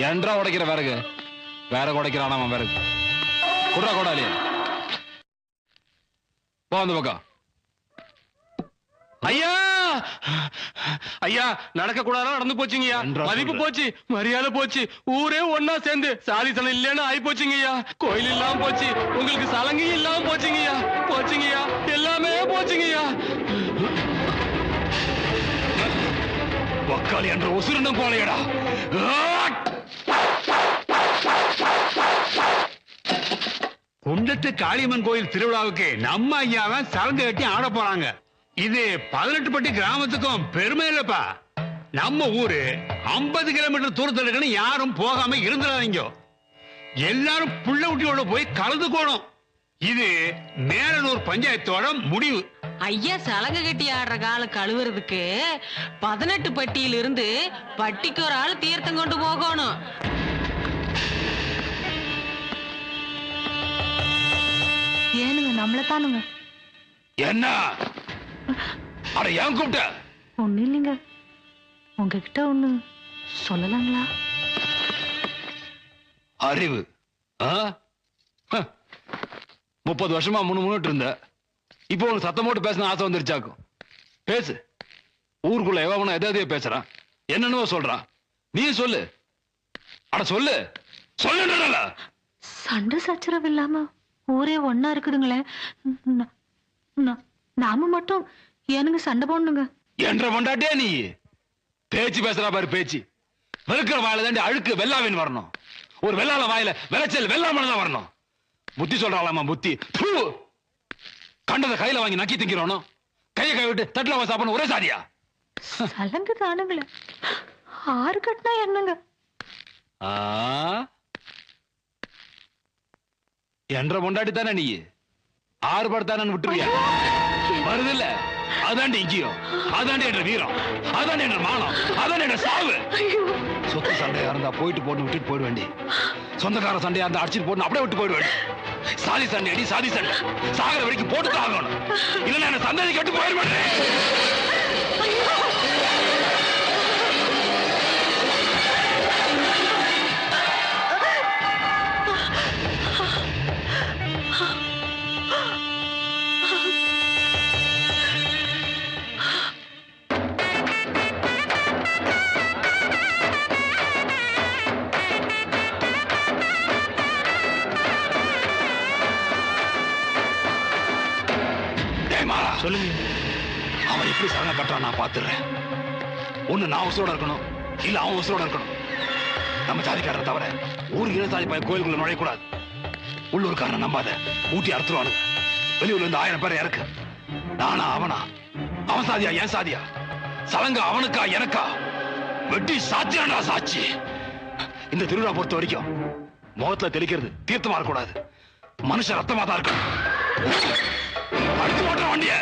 என்றா உடைக்கிற விறகு வேற உடைக்கிறான் அவன் விறகு. குடுறா கோடாலி, போ அந்த பக்கம். ஐயா ஐயா, நடக்க கூடாதா நடந்து போச்சுங்கய்யா. மதிப்பு போச்சு, மரியாதை போச்சு, ஊரே ஒன்னா சேர்ந்து சாதி சனம் இல்லன்னு ஆயி போச்சுங்கய்யா. கோயில் இல்லாம போச்சு, உங்களுக்கு சலங்கையும் இல்லாம போச்சுங்கய்யா. போச்சுங்கய்யா, எல்லாமே போச்சுங்கய்யா. வக்காளி என்ற உசுரண்டம் போலையடா. குண்டத்து காளியம்மன் கோயில் திருவிழாவுக்கு நம்ம ஐயாவன் சலங்கை கட்டி ஆட போறாங்க. இது 18 பட்டி கிராமத்துக்கும் பெருமை இல்லப்பா. நம்ம ஊரு 50 கிலோமீட்டர் தூரத்தில் இருக்குன்னு யாரும் போகாம இருந்துடாதீங்க. எல்லாரும் புள்ள குட்டியோட போய் கலந்துக்கணும். இது மேலனூர் பஞ்சாயத்தோட முடிவு. ஐயா சலங்கை கட்டி ஆடுற கால கழுவுறதுக்கு 18 பட்டியிலிருந்து பட்டிக்கு ஒரு ஆள் தீர்த்தம் கொண்டு போகணும். ஏனுங்க நம்மளதானுங்க. என்ன அட ஏன் கூப்பிட்ட? ஒண்ணு இல்லைங்க, உங்ககிட்ட ஒண்ணு சொல்லலாங்களா? அறிவு 30 வருஷமா முன்னுட்டு இருந்த, இப்போ உனக்கு சத்தம் போட்டு பேசின ஆசை வந்துருச்சாக்கும். பேசு. ஊருக்குள்ள எவனும் எதையோ பேசுறான், என்னன்னு சொல்றான், நீ சொல்லு. அட சொல்லு சொல்லு. சண்டை சச்சரவு இல்லாம ஊரே ஒன்னா இருக்குதுங்களே, நாம மட்டும் ஏனுங்க சண்டை போடணுங்க? என்ற கொண்டாட்டே நீ பேச்சு பேசுறா பாரு பேச்சு. வெறுக்கிற வாயில தாண்டி அழுக்கு வெள்ளாவின் வரணும். ஒரு வெள்ளால வாயில விளைச்சல் வெள்ளாம தான் வரணும். புத்தி சொல்றாளாமா புத்தி. கண்டதை கையில வாங்கி நக்கி திங்கிறோம். கையை கை விட்டு தட்டுல சாப்பிடணும் ஒரே சாதியா? சலங்கு தானுங்களே, 6 கட்டினா என்னங்க? என்ற கொண்டாட்டி தானே நீ 6 படுத்தானு விட்டுருவியா? வருது இல்ல, அதாண்டி இங்கேயும், அதாண்டி என்ற வீரம், அதாண்டி என்ற மானம், அதாண்டி என்ற சாவு. சொத்து சண்டையா இருந்தா போயிட்டு போட்டு விட்டுட்டு போயிட வேண்டி, சொந்தக்கார சண்டையா இருந்தா அடிச்சுட்டு போட்டு அப்படியே விட்டு போயிட வேண்டி. சாதி சண்டை அடி, சாதி சண்டை சாகர வரைக்கும் போட்டுதான் ஆகணும். இல்லைன்னா என்ன சந்ததி கட்டு போயிட மாட்டேன். சொல்லுங்க, அவன் எப்படி சலங்கை கட்டுறான் நான் பாத்துறேன். ஒண்ணு நான் உசுரோட இருக்கணும், இல்ல அவன் உசுரோட இருக்கணும். நம்ம சாதிக்காரரை தவிர ஊருக்கு இடசாதி பையன் கோயிலுக்குள்ள நுழையக்கூடாது. உள்ளூர்காரனை நம்பாத, ஊட்டி அறுத்துருவானுங்க. வெளியூர்ல இருந்து 1000 பேர் இறக்கு. நானா அவனா? அவன் சாதியா என் சாதியா? சலங்கை அவனுக்கா எனக்கா? வெட்டி சாத்தியாண்டா சாட்சி. இந்த திருவிழா பொறுத்த வரைக்கும் முகத்துல தெளிக்கிறது தீர்த்தமா இருக்கக்கூடாது, மனுஷ ரத்தமா தான் இருக்கணும். அடுத்து ஓட்டுற வண்டிய